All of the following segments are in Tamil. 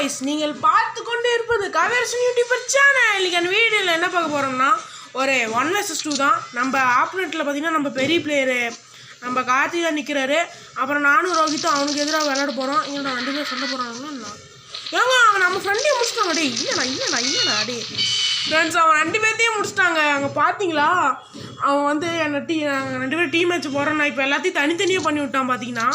गाइस நீங்கள் பார்த்து கொண்டு இருப்பது கவர்ஷன் யூடியூபர் சேனல். இன்னைக்கு வீடியோவில் என்ன பார்க்க போகிறோம்னா ஒரு 1 vs 2 தான். நம்ம ஆப்போனண்ட்டில் பார்த்தீங்கன்னா நம்ம பெரிய பிளேயரு நம்ம கார்த்தி தான் நிற்கிறாரு. அப்புறம் நானும் ரோஹித்தும் அவனுக்கு எதிராக விளையாட போகிறோம். இங்கே நான் 2 பேர் சண்டை போகிறாங்கன்னா ஏங்க அவன் நம்ம ஃப்ரெண்டையும் முடிச்சிட்டாங்க. டே இல்லைண்ணா டே ஃப்ரெண்ட்ஸ் அவன் 2 பேர்த்தையும் முடிச்சிட்டாங்க. அங்கே பார்த்தீங்களா அவன் வந்து என்னை நாங்கள் 2 பேரும் டீம் மேட்ச் போகிறோம். நான் இப்போ எல்லாத்தையும் தனித்தனியாக பண்ணி விட்டான் பார்த்தீங்கன்னா.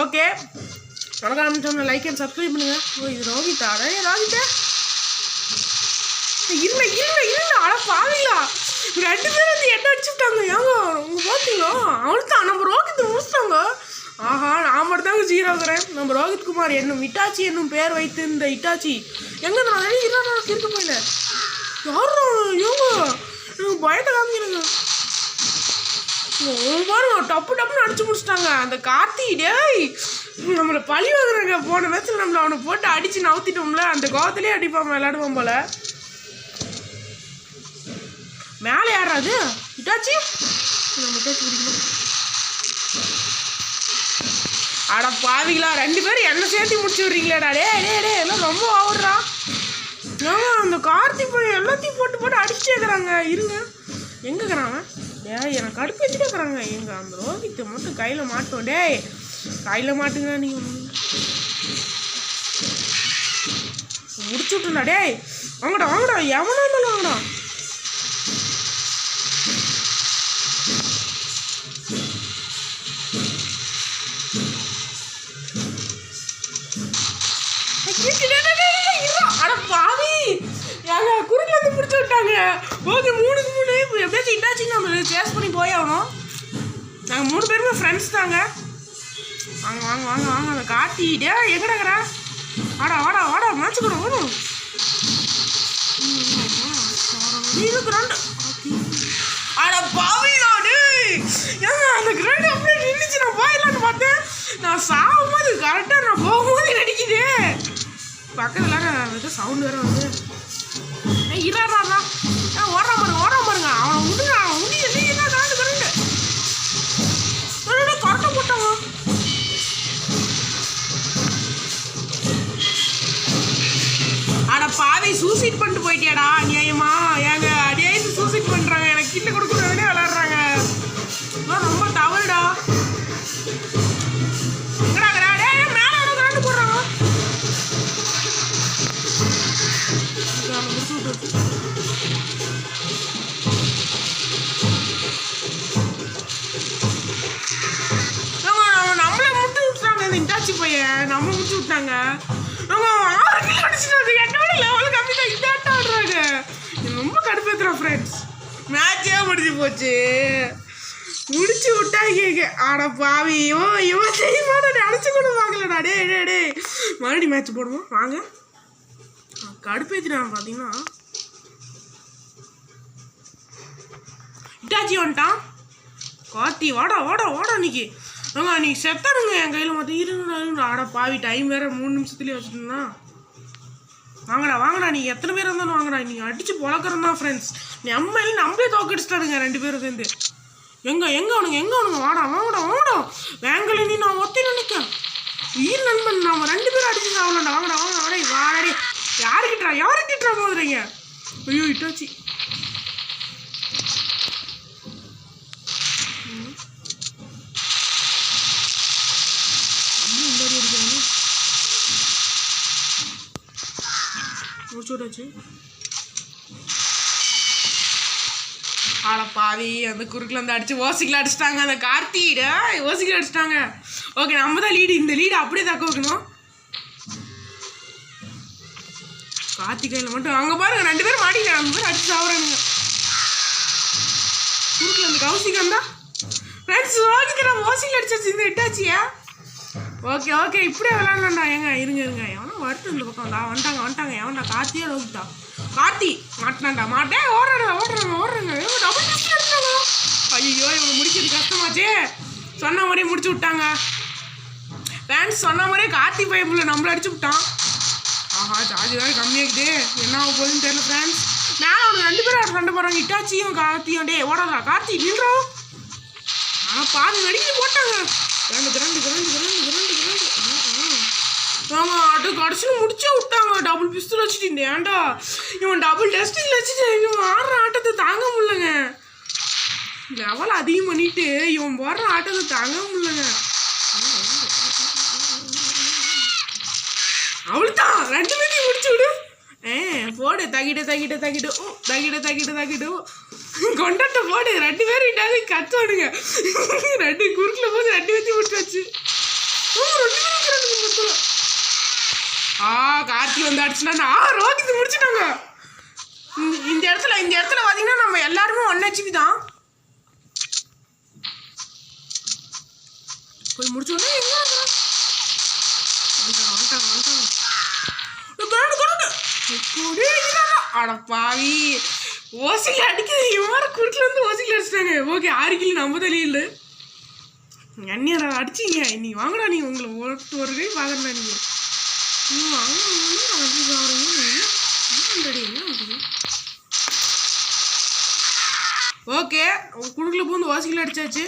ஓகே வணக்கம் சொன்ன லைக் அண்ட் சப்ஸ்கிரைப் பண்ணுங்க. ஓ இது ரோஹித்தா? அடே ரோஹித்தா இல்லை அட பாவீங்களா 2 பேரும் வந்து 8 அடிச்சுட்டாங்க. ஏங்க உங்க பார்த்தீங்களா அவனுக்கு தான் நம்ம ரோஹித்தை முடிச்சிட்டாங்க. ஆஹா நான் மட்டும் தாங்க 0 ஆகுறேன். நம்ம ரோஹித் குமார் என்னும் இட்டாச்சி என்னும் பெயர் வைத்து இந்த இட்டாச்சி எங்கே நான் இருக்க போயில யாரும் இவங்க எனக்கு பயத்தை காமிக்கிறேங்க. பாருங்க டப்புன்னு அடிச்சு முடிச்சிட்டாங்க. அந்த கார்த்தி டேய் நம்மளை பழி வாங்குறாங்க. போன மேட்ச்சில் நம்மளை அவனை போட்டு அடித்து நவுத்திட்டோம்ல, அந்த கோவத்திலே அடிப்பான் விளையாடுவான் போல. மேலே யாராது இட்டாச்சி நம்ம இட்டாச்சி பிடிக்கணும். அட பாவிங்களா 2 பேரும் என்ன சேர்த்து முடிச்சு விட்றீங்களாடா. டே எல்லாம் ரொம்ப ஓவர்றா. அந்த கார்த்தி போய் எல்லாத்தையும் போட்டு அடிச்சுட்டே இருக்கிறாங்க. இருங்க எங்கே இருக்கிறாங்க? எனக்கு கடுப்பு வச்சுட்டே இருக்கிறாங்க. எங்க அந்த ரோஹித்தை மட்டும் கையில் மாட்டோம். டே கையில் மாட்டுங்க நீங்கள் முடிச்சு விட்டுண்டா. டே வாங்கடா எவனா இருந்தாலும் வாங்கடா. அட பாவி எங்க குறுக்கில் வந்து பிடிச்சி விட்டாங்க. ஓகே 3க்கு 3 எப்படியாச்சும் இட்டாச்சுங்க நம்ம சேஸ் பண்ணி போய் ஆகணும். நாங்கள் 3 பேருமே ஃப்ரெண்ட்ஸ் தாங்க. வாங்க அந்த காட்டிட்டே எங்கடாங்கிறா. வாடா மேட்ச் கூட வரும். அட பாவிலாடு ஏங்க அந்த கிரௌண்ட் அப்படியே நின்றுச்சு. நான் போயிடலான்னு பார்த்தேன். நான் சாகும்போது கரெக்டாக நான் போகும்போது நடிக்குது. பக்கத்தில் வந்து சவுண்டு வேறு வந்து இறாரா ஓடுறான் பாருங்க. அவன் முடி என்ன காண்டு கரண்டு கரெக்டாக போட்டாங்க. அட பாவை சூசைட் பண்ணிட்டு போயிட்டியாடா அநியாயமா. ஏங்க அடியே சூசைட் பண்ணுறாங்க. எனக்கு கிட்ட கொடுக்குறவனே விளாட்றாங்க. ரொம்ப தவறுடா. நம்மளை முட்டு விட்டுறாங்க. இந்த இட்டாச்சி பையன் நம்ம முட்டு விட்டாங்க. நம்ம 6 கிலோ அடிச்சுட்டு என்னோட லெவலுக்கு அப்படி தான் இதாட்டம் ஆடுறாங்க. ரொம்ப கடுப்பேற்றுறான் ஃப்ரெண்ட்ஸ். மேட்சே முடிஞ்சு போச்சு. முடிச்சு விட்டாங்க. ஆட பாவி இவன் செய்யுமா அடிச்சு கூட வாங்கலடா. டே மறுபடியும் மேட்ச் போடுவோம் வாங்க. கடுப்பேற்றினான் பார்த்தீங்கன்னா. இட்டாச்சி வந்துட்டான். கார்த்தி வாடா இன்னைக்கு நீ செத்தானுங்க என் கையில் மற்ற இருங்க. ஆட பாவி டைம் வேற 3 நிமிஷத்துலேயே வச்சுட்டோம்னா. வாங்கடா நீ எத்தனை பேர் இருந்தாலும் வாங்கடா. நீங்கள் அடித்து பொழக்கிறோம் தான் ஃப்ரெண்ட்ஸ். நம்மளே தோக்கடிச்சிட்டானுங்க 2 பேரும் சேர்ந்து. எங்க அவனுங்க வாடா வேங்கல நீ நான் ஒத்தி நினைக்க உயிர் நண்பன். நம்ம 2 பேரும் அடிச்சு சாவலாம்டா. வாடா யாருக்கிட்டா போதுறீங்க. ஐயோ இட்டாச்சி முடிச்சுட்டாச்சு. ஆட பாவி அந்த குறுக்கில் வந்து அடிச்சு ஓசிக்கில் அடிச்சிட்டாங்க. அந்த கார்த்திட ஓசிக்கில் அடிச்சிட்டாங்க. ஓகே நம்ம தான் லீடு. இந்த லீடு அப்படியே தக்க வைக்கணும். கார்த்திகையில் மட்டும் அங்கே பாருங்க 2 பேரும் மாட்டிக்கிட்டாங்க. 2 பேரும் அடிச்சு சாப்பிட்றானுங்க. குறுக்கில் அந்த கௌசிகம் தான் ஃப்ரெண்ட்ஸ். ஓசிக்கு நம்ம ஓசிக்கில் அடிச்சாச்சு இந்த இட்டாச்சியா. ஓகே இப்படியே விளாட்லாம்டா. இருங்க எவனா வருது இந்த பக்கம் வந்துட்டாங்க. எவன்டா கார்த்தியா ரோஹித்தா? கார்த்தி மாட்டான்டா ஓடுறாங்க. டபுள் டெஸ்ட் எடுத்தாங்க. ஐயோ இவங்க முடிக்கிறது கஷ்டமாச்சே. சொன்ன மாதிரியே முடிச்சு விட்டாங்க ஃப்ரெண்ட்ஸ். சொன்ன மாதிரியே கார்த்தி பைப்பில் நம்மள அடிச்சு விட்டான். ஆஹா சார்ஜ் வேறு கம்மியாகுது. என்ன ஆக போகுதுன்னு தெரியல ஃப்ரெண்ட்ஸ். மேலே அவங்க 2 பேரும் சண்டை போடுறாங்க. இட்டாச்சியும் கார்த்தியும். டே ஓடாதா கார்த்தி நின்றோம். ஆனால் பாதி வெடிக்க போட்டாங்க. கிரண்டு ஆமாம் அது கடைசியில் முடிச்சே விட்டாங்க. டபுள் பிஸ்தல் வச்சுட்டு ஏன்டா இவன் டபுள் டெஸ்டிங்கில் வச்சுட்டு இவன் ஆடுற ஆட்டத்தை தாங்க முடியலங்க. லெவல் அதிகம் பண்ணிட்டு இவன் போடுற ஆட்டத்தை தாங்க முடியலங்க. அவளுதான் 2 பேரையும் முடிச்சு விடு. போடு தகிட்டு கொண்டாட்ட போடு. 2 பேரும் இட்டாது கத்துவானுங்க. 2 குறுக்கில் போது 2 பேர்த்தையும் முடிச்சாச்சு. 2 பேரும் கார்த்தி வந்து அடிச்சுனா ரோஹித் முடிச்சுட்டாங்க. இந்த இடத்துல பார்த்தீங்கன்னா நம்ம எல்லாருமே 1 HP தான். போய் முடிச்சோடனே அட பாவி ஓசில அடிக்குது. இவன் குறுக்கில் வந்து ஓசில அடிச்சிட்டாங்க. ஓகே 6 கிலோ நம்ம தலையில் அண்ணியாரா அடிச்சிங்க. நீ வாங்கடா, நீ உங்களை ஒரு கை பார்க்கறா. நீங்கள் ஓகே குடுக்கில் பூந்து ஓசிக்கில் அடிச்சாச்சு.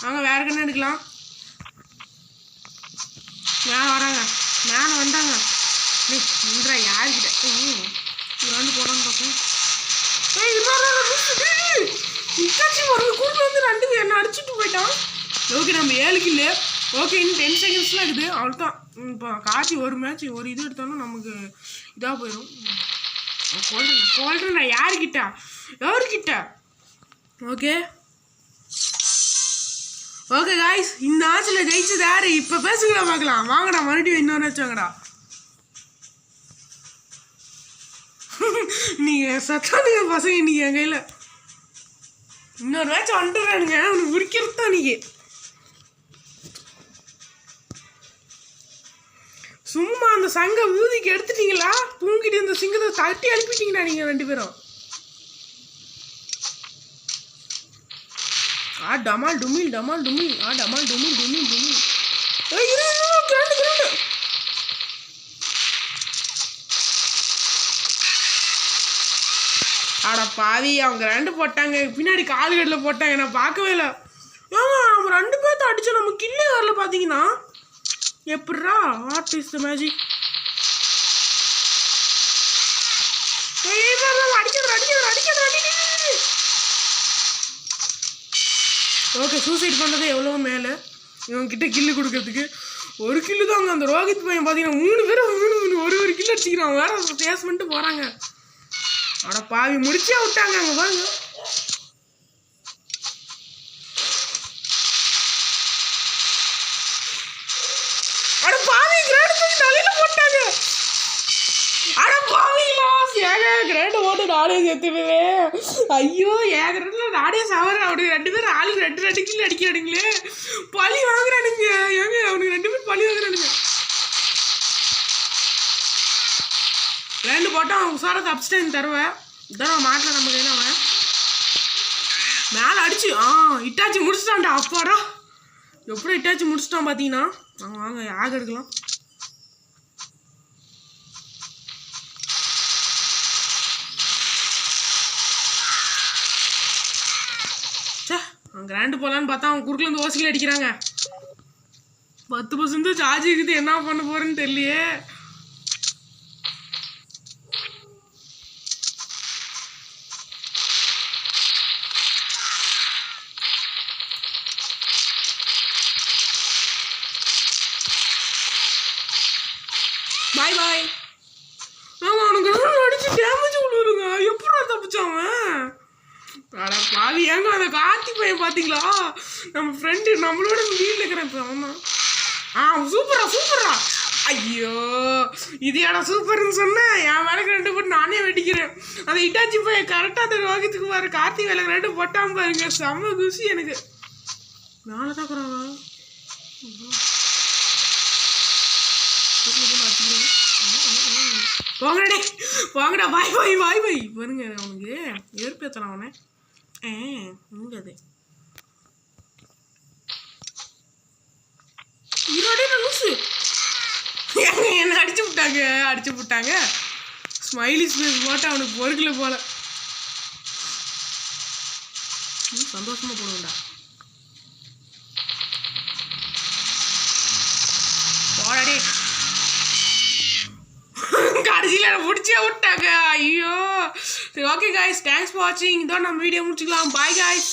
வாங்க வேற கண்ணு எடுக்கலாம். மேலே வராங்க, மேலே வந்தாங்க. யாருக்கிட்ட வந்து போனான்னு பார்ப்பேன். கூட்டில் வந்து 2 என்ன அடிச்சுட்டு போயிட்டான். ஓகே நம்ம 7 கில்லு. ஓகே இன்னும் 10 செகண்ட்ஸ்லாம் இருக்குது. அவ்வளோதான். இப்போ கார்த்தி ஒரு மேட்ச் ஒரு இது எடுத்தாலும் நமக்கு இதாக போயிடும். கோல்டன் யாருக்கிட்ட ஓகே ஓகே காய்ஸ், இந்த ஆட்சியில் ஜெயிச்சது யாரு இப்போ பேசுங்கடா பார்க்கலாம். வாங்கடா மறுபடியும் இன்னொரு மேட்ச் வாங்கடா. நீங்கள் சத்தானுங்க பசங்க இன்னைக்கு என் கையில் இன்னொரு மேட்ச் வந்துடுறானுங்க. அவனுக்கு முடிக்கிறது தான் நீங்கள் சும்மா அந்த சங்க ஊதிக்கு எடுத்துட்டீங்களா? தூங்கிட்டு இந்த சிங்கத்தை தட்டி அனுப்பிட்டீங்களா நீங்கள் 2 பேரும்? டமால் டுமில் அட பாவி அவங்க 2 போட்டாங்க. பின்னாடி கால்கட்டில் போட்டாங்க. நான் பார்க்கவே இல்லை. ஏங்க நம்ம 2 பேர்த்த அடிச்சு நம்ம கில்லே வரல. பார்த்தீங்கன்னா எப்படா what is the magic? Okay suicide பண்ணுறது எவ்வளோ மேலே இவன்கிட்ட கில்லு கொடுக்கறதுக்கு 1 கில்லு தான். அங்கே அந்த ரோஹித் பையன் பார்த்தீங்கன்னா 3 பேரும் ஒரு கில்லு அடிச்சுக்கிறான். வேற பேஸ் பண்ணிட்டு போகிறாங்க. அட பாவி முடிச்சே விட்டாங்க. அங்கே பாருங்க. அட பாவி கிரேட் தலையில போட்டாங்க. அட பாவிங்களா கிரேட் ஓட்டு நானே சேர்த்துவே. ஐயோ ஏகரட்ல நானே சாவறேன். அவனுக்கு 2 பேரும் ஆளுக்கு 2 கிலோ அடிக்கிறானுங்களே. பழி வாங்குறானுங்க. ஏங்க அவனுக்கு 2 பேரும் பழி வாங்குறானுங்க. 2 போட்டால் அவன் உசாரத்தை அப்ஸ்டைன் தருவேன். இதான் மாட்டில் நம்ம கையில் அவன் மேலே அடிச்சு இட்டாச்சி முடிச்சிட்டான்டா. அப்பாடா எப்படி இட்டாச்சி முடிச்சிட்டான் பார்த்தீங்கன்னா. வாங்க யாக எடுக்கலாம். கிராண்டு போகலான்னு பார்த்தா அவன் குறுக்கில் ஓசியில் அடிக்கிறாங்க. 10% சார்ஜ் இருக்குது. என்ன பண்ண போறேன்னு தெரியலையே. பாய் பாய். ஆமாம் அவனுக்கு அடிச்சு டேமேஜ் விழுவுங்க. எப்படா தப்பிச்சாவன்? அட பாவி ஏங்க அந்த கார்த்தி பையன் பார்த்தீங்களா? நம்ம ஃப்ரெண்டு நம்மளோட வீட்டில் இருக்கிறேன். இப்போ அவன் சூப்பரா. ஐயோ இது ஏடா சூப்பர்னு சொன்னேன். என் வேலைக்கு 2 போட்டு நானே வெட்டிக்கிறேன். அந்த இட்டாச்சி பையன் கரெக்டாக அந்த ரோஹித்துக்கு பாரு. கார்த்தி வேலைக்கு 2 போட்டாமல் பாருங்க. செம்ம குசி எனக்கு. நாளை தாக்குறாங்க. போங்கடா பாய் பாருங்க. அவனுக்கு ஏற்பேத்தலாம் அவனை. அது என்ன அடிச்சு விட்டாங்க. ஸ்மைலி ஸ்பேஸ் போட்டு அவனுக்கு பொறுக்கல போல. சந்தோஷமா போடுவேன்டா. போட கடைசியில் பிடிச்சே விட்டாங்க. ஐயோ சரி, ஓகே காய்ஸ், தேங்க்ஸ் ஃபார் வாட்சிங். இதோ நம்ம வீடியோ முடிச்சுக்கலாம். Bye guys.